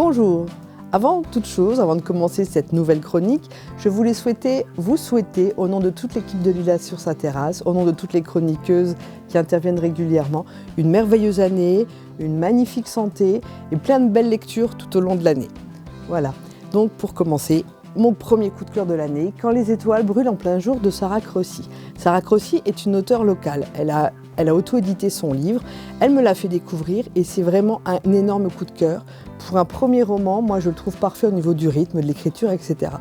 Bonjour! Avant toute chose, avant de commencer cette nouvelle chronique, je voulais vous souhaiter, au nom de toute l'équipe de Lilas sur sa terrasse, au nom de toutes les chroniqueuses qui interviennent régulièrement, une merveilleuse année, une magnifique santé et plein de belles lectures tout au long de l'année. Voilà, donc pour commencer, mon premier coup de cœur de l'année, Quand les étoiles brûlent en plein jour de Sarah Crossi. Sarah Crossi est une auteure locale. Elle a auto-édité son livre, elle me l'a fait découvrir et c'est vraiment un énorme coup de cœur. Pour un premier roman, moi je le trouve parfait au niveau du rythme, de l'écriture, etc.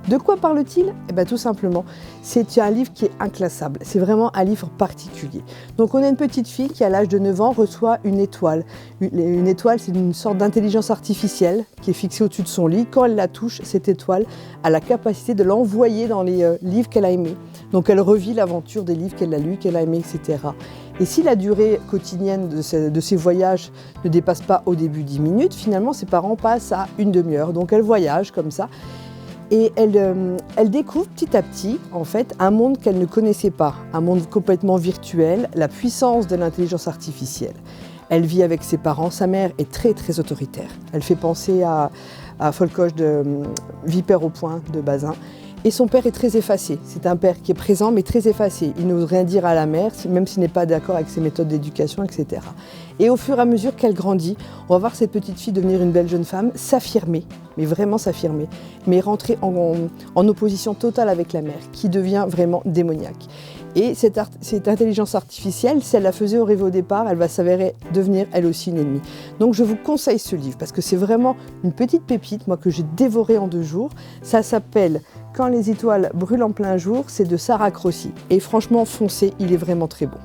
De quoi parle-t-il ? Eh bien tout simplement, c'est un livre qui est inclassable, c'est vraiment un livre particulier. Donc on a une petite fille qui à l'âge de 9 ans reçoit une étoile. Une étoile, c'est une sorte d'intelligence artificielle qui est fixée au-dessus de son lit. Quand elle la touche, cette étoile a la capacité de l'envoyer dans les livres qu'elle a aimés. Donc elle revit l'aventure des livres qu'elle a lus, qu'elle a aimés, etc. Et si la durée quotidienne de ces voyages ne dépasse pas au début 10 minutes, finalement ses parents passent à une demi-heure. Donc elle voyage comme ça. Et elle découvre petit à petit, en fait, un monde qu'elle ne connaissait pas, un monde complètement virtuel, la puissance de l'intelligence artificielle. Elle vit avec ses parents, sa mère est très très autoritaire. Elle fait penser à Folcoche de Vipère au point de Bazin. Et son père est très effacé. C'est un père qui est présent mais très effacé. Il n'ose rien dire à la mère, même s'il n'est pas d'accord avec ses méthodes d'éducation, etc. Et au fur et à mesure qu'elle grandit, on va voir cette petite fille devenir une belle jeune femme, s'affirmer, mais vraiment s'affirmer, mais rentrer en opposition totale avec la mère, qui devient vraiment démoniaque. Et cette intelligence artificielle, si elle la faisait rêver au départ, elle va s'avérer devenir elle aussi une ennemie. Donc je vous conseille ce livre parce que c'est vraiment une petite pépite, moi que j'ai dévoré en 2 jours. Ça s'appelle Quand les étoiles brûlent en plein jour, c'est de Sarah Crossi. Et franchement, foncez, il est vraiment très bon.